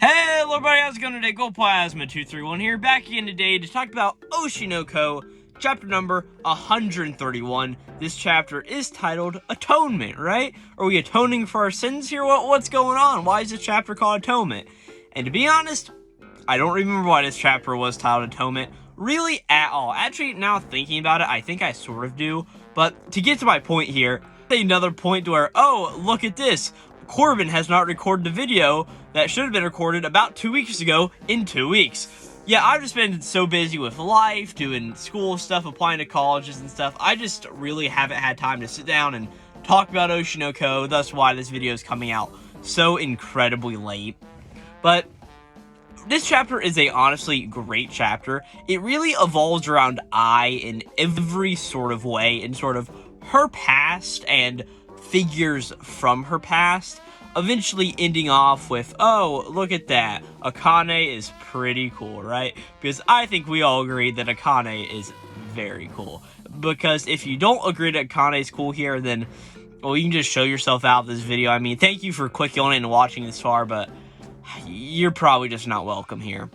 Hey, hello everybody, how's it going today? Glowplasma231 here, back again today to talk about Oshi chapter number 131. This chapter is titled Atonement, right? Are we atoning for our sins here? What's going on? Why is this chapter called Atonement? And to be honest, I don't remember why this chapter was titled Atonement, really at all. Actually, now thinking about it, I think I sort of do. But to get to my point here, another point to where, oh, look at this. Corbin has not recorded a video that should have been recorded about 2 weeks ago in 2 weeks. Yeah, I've just been so busy with life, doing school stuff, applying to colleges and stuff. I just really haven't had time to sit down and talk about Oshi, thus why this video is coming out so incredibly late. But this chapter is a honestly great chapter. It really evolves around Ai in every sort of way, in sort of her past and figures from her past, eventually ending off with, oh, look at that, Akane is pretty cool, right? Because I think we all agree that Akane is very cool. Because if you don't agree that Akane is cool here, then, well, you can just show yourself out of this video. I mean, thank you for clicking on it and watching this far, but you're probably just not welcome here.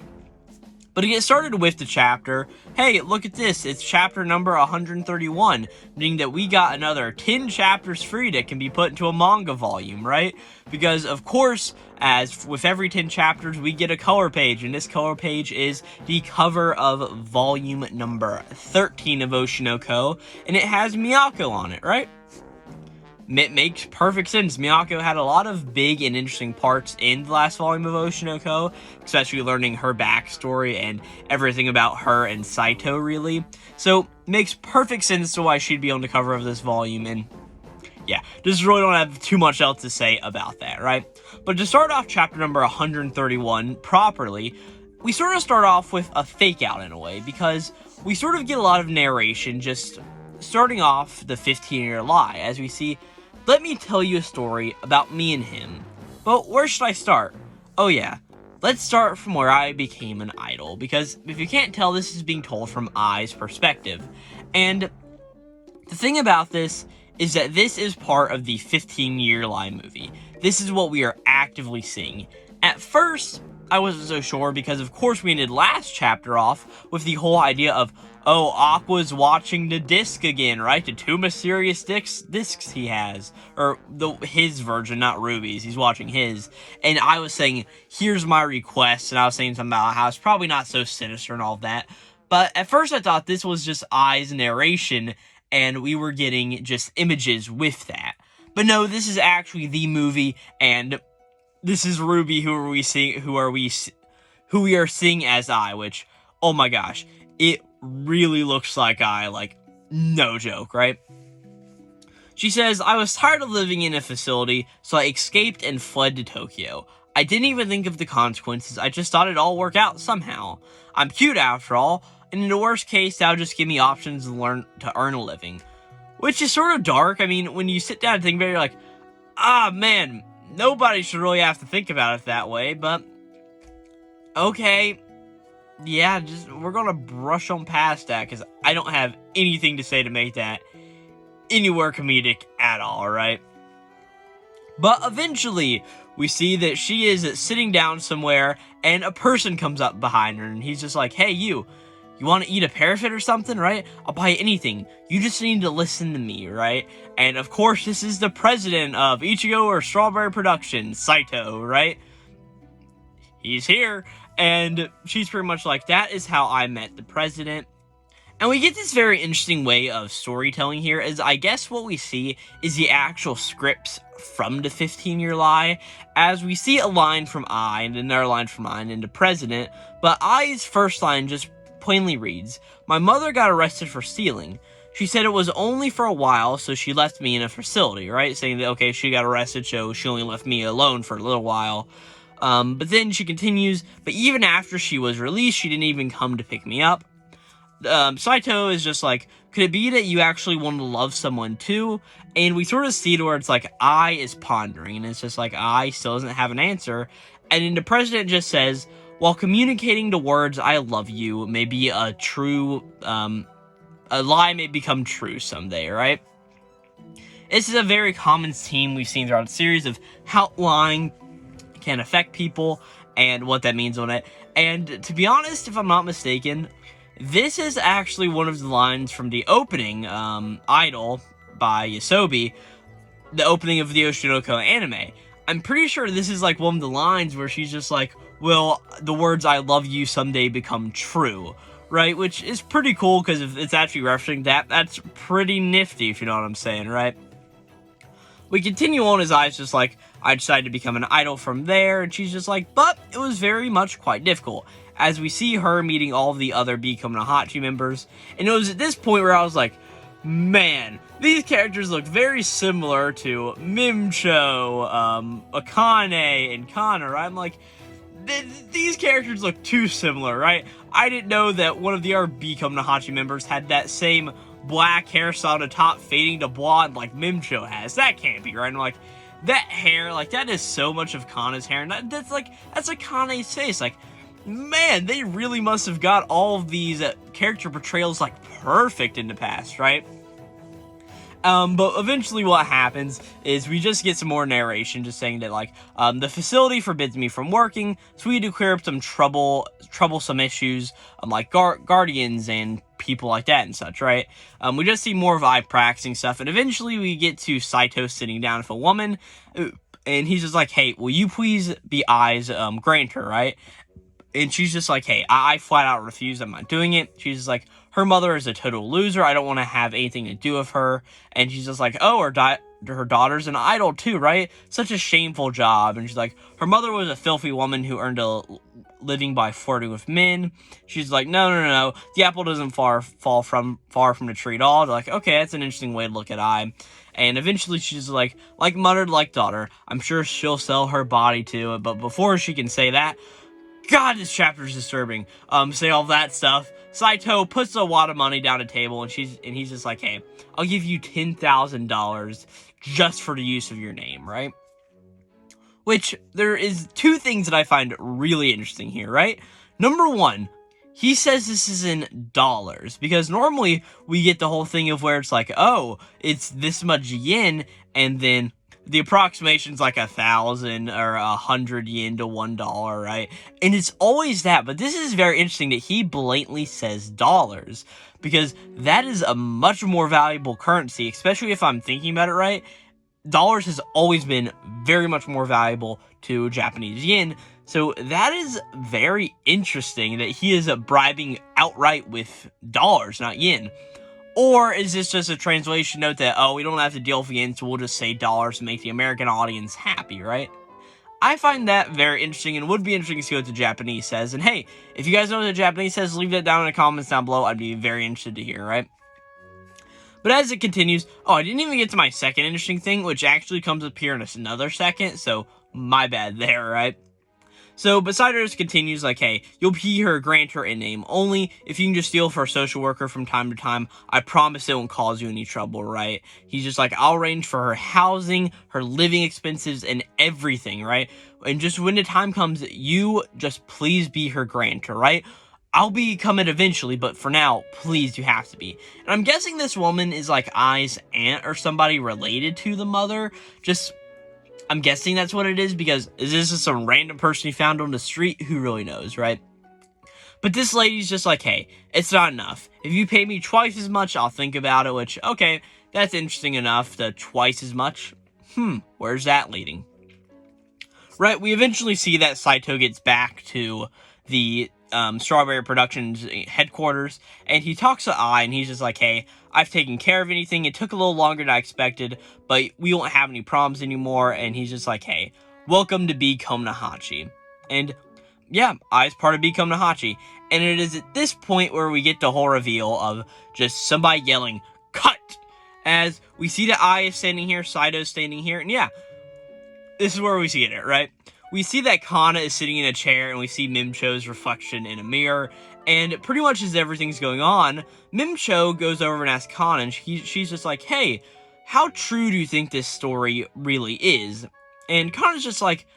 But to get started with the chapter, hey, look at this, it's chapter number 131, meaning that we got another 10 chapters free that can be put into a manga volume, right? Because, of course, as with every 10 chapters, we get a color page, and this color page is the cover of volume number 13 of Oshi, and it has Miyako on it, right? It makes perfect sense. Miyako had a lot of big and interesting parts in the last volume of Oshi, especially learning her backstory and everything about her and Saito, really. So, makes perfect sense to why she'd be on the cover of this volume, and yeah, just really don't have too much else to say about that, right? But to start off chapter number 131 properly, we sort of start off with a fake out in a way, because we sort of get a lot of narration just starting off the 15-year lie, as we see, let me tell you a story about me and him. But where should I start? Oh yeah, let's start from where I became an idol, because if you can't tell, this is being told from Ai's perspective. And the thing about this is that this is part of the 15-year lie movie. This is what we are actively seeing. At first, I wasn't so sure, because of course we ended last chapter off with the whole idea of, oh, Aqua's watching the disc again, right? The two mysterious discs he has. Or his version, not Ruby's. He's watching his. And I was saying, here's my request. And I was saying something about how it's probably not so sinister and all of that. But at first I thought this was just Ai's narration, and we were getting just images with that. But no, this is actually the movie, and this is Ruby who we are seeing as Ai, which, oh my gosh, it really looks like Ai, like, no joke, right? She says, I was tired of living in a facility, so I escaped and fled to Tokyo. I didn't even think of the consequences, I just thought it'd all work out somehow. I'm cute after all, and in the worst case, that'll just give me options to earn a living. Which is sort of dark. I mean, when you sit down and think about it, you're like, ah, man, nobody should really have to think about it that way, but okay. Yeah, we're gonna brush on past that, because I don't have anything to say to make that anywhere comedic at all, right? But eventually, we see that she is sitting down somewhere, and a person comes up behind her, and he's just like, hey, you want to eat a parrot or something, right? I'll buy anything. You just need to listen to me, right? And of course, this is the president of Ichigo or Strawberry Productions, Saito, right? He's here. And she's pretty much like, that is how I met the president. And we get this very interesting way of storytelling here, as I guess what we see is the actual scripts from the 15-year lie, as we see a line from Ai, and another line from Ai, and the president, but Ai's first line just plainly reads, my mother got arrested for stealing. She said it was only for a while, so she left me in a facility, right? Saying that, okay, she got arrested, so she only left me alone for a little while. But then she continues, but even after she was released, she didn't even come to pick me up. Saito is just like, could it be that you actually want to love someone too? And we sort of see it where it's like, Ai is pondering, and it's just like, Ai still doesn't have an answer. And then the president just says, while communicating the words, I love you, may be a lie may become true someday, right? This is a very common theme we've seen throughout the series of how lying can affect people and what that means on it. And to be honest, if I'm not mistaken, this is actually one of the lines from the opening, Idol by Yasobi, the opening of the Oshinoko anime. I'm pretty sure this is like one of the lines where she's just like, will the words "I love you" someday become true, right? Which is pretty cool, because if it's actually referencing that, that's pretty nifty, if you know what I'm saying, right? We continue on as Ai's just like, I decided to become an idol from there, and she's just like, but it was very much quite difficult, as we see her meeting all of the other Become Nahachi members. And it was at this point where I was like, man, these characters look very similar to Mimcho, Akane, and Kana, right? I'm like, these characters look too similar, right? I didn't know that one of the other Become Nahachi members had that same black hairstyle to top fading to blonde like Mimcho has. That can't be right. I'm like, that hair, like, that is so much of Kana's hair, and that's like Kane's face. Like, man, they really must have got all of these character portrayals like perfect in the past, right? But eventually what happens is we just get some more narration just saying that, like, the facility forbids me from working, so we need to clear up some troublesome issues, like guardians and people like that and such, right? We just see more of Ai practicing stuff, and eventually we get to Saito sitting down with a woman, and he's just like, hey, will you please be Ai's grantor, right? And she's just like, hey, I flat out refuse. I'm not doing it. She's just like, her mother is a total loser. I don't want to have anything to do with her. And she's just like, oh, her daughter's an idol too, right? Such a shameful job. And she's like, her mother was a filthy woman who earned a living by flirting with men. She's like, no. The apple doesn't fall far from the tree at all. They're like, okay, that's an interesting way to look at Ai. And eventually she's like mother, like daughter. I'm sure she'll sell her body to it. But before she can say that, God, this chapter is disturbing. Say all that stuff. Saito puts a lot of money down the table, and he's just like, hey, I'll give you $10,000 just for the use of your name, right? Which, there is two things that I find really interesting here, right? Number one, he says this is in dollars, because normally we get the whole thing of where it's like, oh, it's this much yen, and then the approximation's like 1,000 or 100 yen to $1, right? And it's always that, but this is very interesting that he blatantly says dollars, because that is a much more valuable currency, especially if I'm thinking about it right. Dollars has always been very much more valuable to Japanese yen, so that is very interesting that he is bribing outright with dollars, not yen. Or is this just a translation note that, oh, we don't have to deal with yen, so we'll just say dollars to make the American audience happy, right? I find that very interesting, and would be interesting to see what the Japanese says. And hey, if you guys know what the Japanese says, leave that down in the comments down below. I'd be very interested to hear, right? But as it continues, oh, I didn't even get to my second interesting thing, which actually comes up here in another second, so my bad there, right? So, Besides continues like, hey, you'll be her grantor in name only. If you can just steal for a social worker from time to time, I promise it won't cause you any trouble, right? He's just like, I'll arrange for her housing, her living expenses, and everything, right? And just when the time comes, you just please be her grantor, right? I'll become it eventually, but for now, please, you have to be. And I'm guessing this woman is like Ai's aunt or somebody related to the mother. I'm guessing that's what it is, because is this just some random person he found on the street? Who really knows, right? But this lady's just like, hey, it's not enough. If you pay me twice as much, I'll think about it, which, okay, that's interesting enough, the twice as much. Where's that leading? Right, we eventually see that Saito gets back to the Strawberry Productions headquarters, and he talks to Ai, and he's just like, hey, I've taken care of anything. It took a little longer than I expected, but we won't have any problems anymore. And he's just like, hey, welcome to Become Nahachi. And yeah, Ai's part of Become Nahachi. And it is at this point where we get the whole reveal of just somebody yelling, cut! As we see that Ai is standing here, Saito's standing here, and yeah, this is where we see it, right? We see that Kana is sitting in a chair, and we see Mimcho's reflection in a mirror, and pretty much as everything's going on, Mimcho goes over and asks Kana, and she's just like, hey, how true do you think this story really is? And Kana's just like,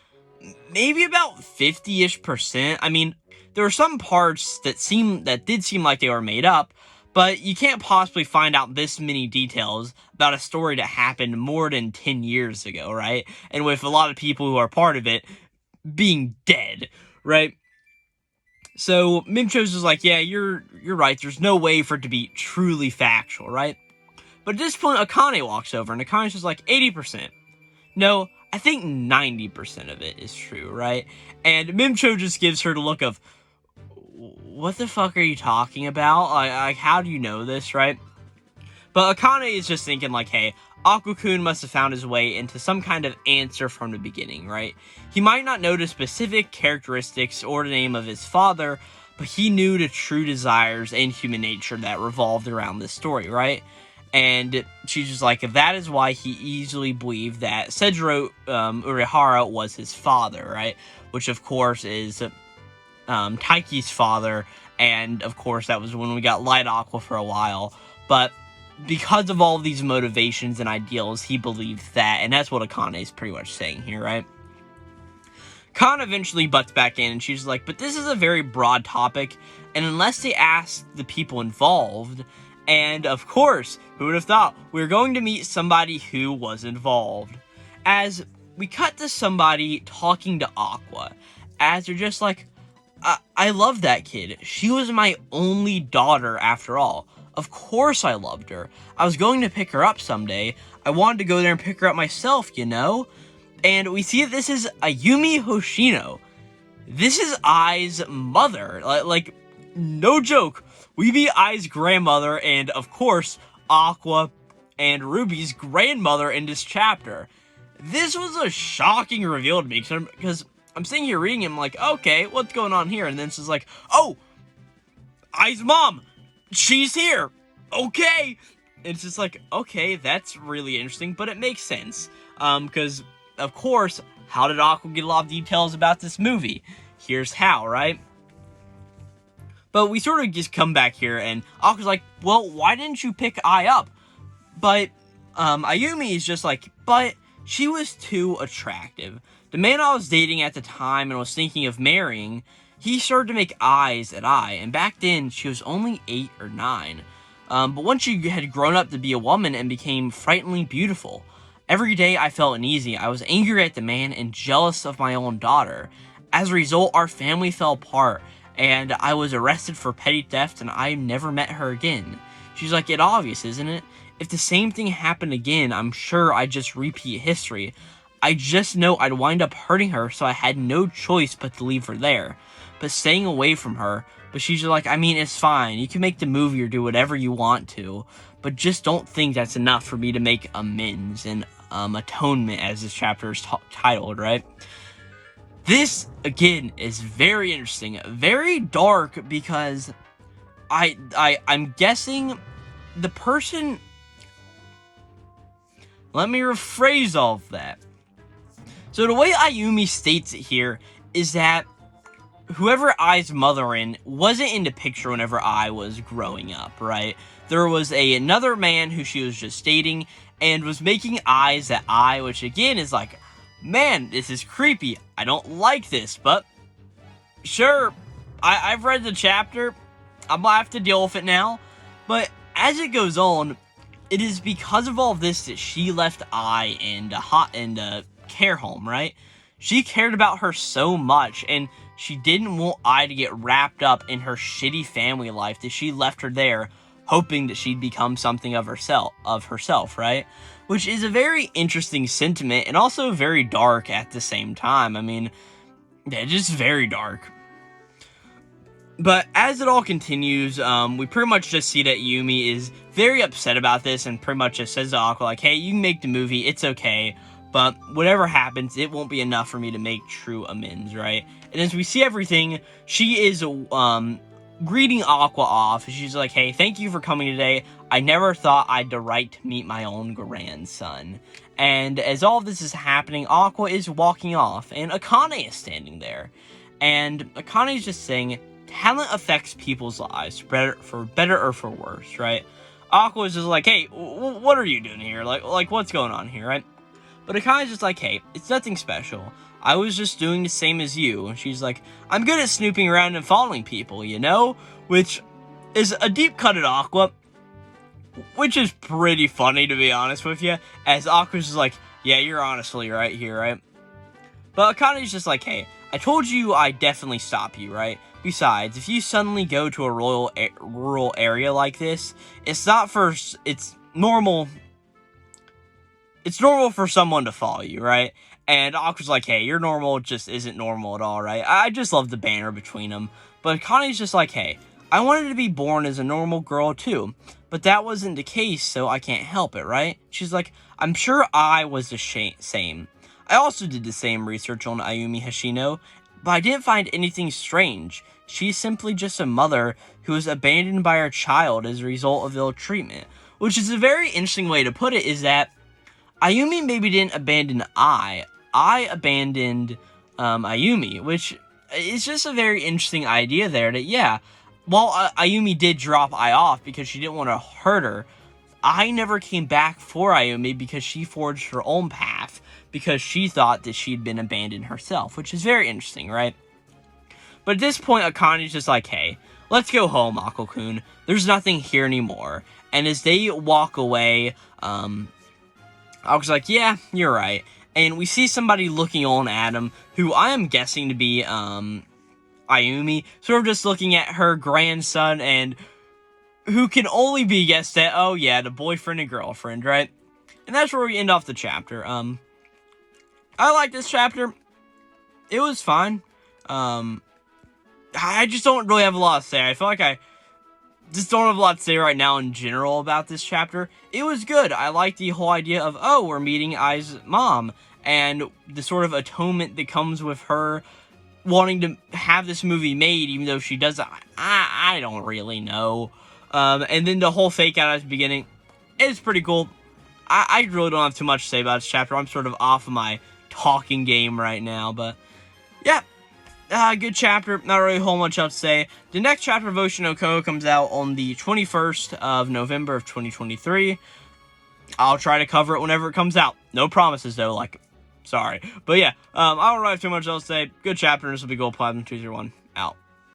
maybe about 50-ish%. I mean, there were some parts that did seem like they were made up, but you can't possibly find out this many details about a story that happened more than 10 years ago, right? And with a lot of people who are part of it, being dead, right? So Mimcho's is like, yeah, you're right. There's no way for it to be truly factual, right? But at this point, Akane walks over, and Akane's just like, 80%. No, I think 90% of it is true, right? And Mimcho just gives her the look of, what the fuck are you talking about? Like how do you know this, right? But Akane is just thinking like, hey, Aqua-kun must have found his way into some kind of answer from the beginning, right? He might not know the specific characteristics or the name of his father, but he knew the true desires and human nature that revolved around this story, right? And she's just like, that is why he easily believed that Sejiro Urihara was his father, right? Which, of course, is Taiki's father, and, of course, that was when we got Light Aqua for a while. But because of all of these motivations and ideals, he believed that, and that's what Akane is pretty much saying here, right? Khan eventually butts back in, and she's like, but this is a very broad topic, and unless they ask the people involved, and of course, who would have thought, we're going to meet somebody who was involved. As we cut to somebody talking to Aqua, as they're just like, I love that kid. She was my only daughter after all. Of course I loved her. I was going to pick her up someday. I wanted to go there and pick her up myself, you know? And we see that this is Ayumi Hoshino. This is Ai's mother. Like, no joke. We meet Ai's grandmother and, of course, Aqua and Ruby's grandmother in this chapter. This was a shocking reveal to me, because I'm sitting here reading it, I'm like, okay, what's going on here? And then she's like, oh, Ai's mom, she's here. Okay. And it's just like, okay, that's really interesting, but it makes sense. Because, of course, how did Aqua get a lot of details about this movie? Here's how, right? But we sort of just come back here, and Aqua's like, well, why didn't you pick Ai up? But Ayumi is just like, but she was too attractive. The man I was dating at the time and was thinking of marrying, he started to make eyes at Ai, and back then, she was only 8 or 9. But once she had grown up to be a woman and became frighteningly beautiful, every day I felt uneasy. I was angry at the man and jealous of my own daughter. As a result, our family fell apart, and I was arrested for petty theft, and I never met her again. She's like, it's obvious, isn't it? If the same thing happened again, I'm sure I'd just repeat history. I just know I'd wind up hurting her, so I had no choice but to leave her there. But staying away from her. But she's like, I mean, it's fine. You can make the movie or do whatever you want to. But just don't think that's enough for me to make amends and atonement, as this chapter is titled, right? This, again, is very interesting. Very dark, because I'm guessing the person... Let me rephrase all of that. So the way Ayumi states it here is that whoever Ai's mother wasn't in the picture whenever Ai was growing up, right? There was another man who she was just dating and was making eyes at Ai, which again is like, man, this is creepy. I don't like this, but sure, I've read the chapter. I'm gonna have to deal with it now. But as it goes on, it is because of all of this that she left Ai in the care home, right? She cared about her so much, and she didn't want Ai to get wrapped up in her shitty family life that she left her there, hoping that she'd become something of herself, right? Which is a very interesting sentiment, and also very dark at the same time. I mean, yeah, just very dark. But as it all continues, we pretty much just see that Yumi is very upset about this, and pretty much just says to Aqua, like, hey, you can make the movie, it's okay, but whatever happens, it won't be enough for me to make true amends, right? And as we see everything, she is greeting Aqua off. She's like, hey, thank you for coming today. I never thought I'd the right to meet my own grandson. And as all of this is happening, Aqua is walking off, and Akane is standing there. And Akane is just saying, talent affects people's lives, for better or for worse, right? Aqua is just like, hey, what are you doing here? Like what's going on here, right? But Akane's just like, hey, it's nothing special. I was just doing the same as you. And she's like, I'm good at snooping around and following people, you know? Which is a deep cut at Aqua, which is pretty funny, to be honest with you. As Aqua's just like, yeah, you're honestly right here, right? But Akane's just like, hey, I told you I'd definitely stop you, right? Besides, if you suddenly go to a rural area like this, it's normal. It's normal for someone to follow you, right? And Aqua's like, hey, your normal just isn't normal at all, right? I just love the banner between them. But Kane's just like, hey, I wanted to be born as a normal girl too, but that wasn't the case, so I can't help it, right? She's like, I'm sure I was the same. I also did the same research on Ayumi Hashino, but I didn't find anything strange. She's simply just a mother who was abandoned by her child as a result of ill treatment. Which is a very interesting way to put it, is that Ayumi maybe didn't abandon I abandoned Ayumi, which is just a very interesting idea there that, yeah, while Ayumi did drop I off because she didn't want to hurt her, I never came back for Ayumi because she forged her own path because she thought that she'd been abandoned herself, which is very interesting, right? But at this point, Akane's just like, hey, let's go home, Ako-kun. There's nothing here anymore. And as they walk away, I was like, yeah, you're right. And we see somebody looking on at him, who I am guessing to be, Ayumi, sort of just looking at her grandson, and who can only be guessed at, oh yeah, the boyfriend and girlfriend, right? And that's where we end off the chapter. I like this chapter. It was fine. I just don't really have a lot to say. I feel like I just don't have a lot to say right now in general about this chapter. It was good. I like the whole idea of, oh, we're meeting Ai's mom, and the sort of atonement that comes with her wanting to have this movie made, even though she doesn't. I don't really know. And then the whole fake out at the beginning is pretty cool. I really don't have too much to say about this chapter. I'm sort of off of my talking game right now, but yeah. Good chapter, not really a whole much else to say. The next chapter of Oshi no Ko comes out on the 21st of November of 2023. I'll try to cover it whenever it comes out. No promises, though, sorry. But yeah, I don't really have too much else to say. Good chapter, this will be Glowplasma231, out.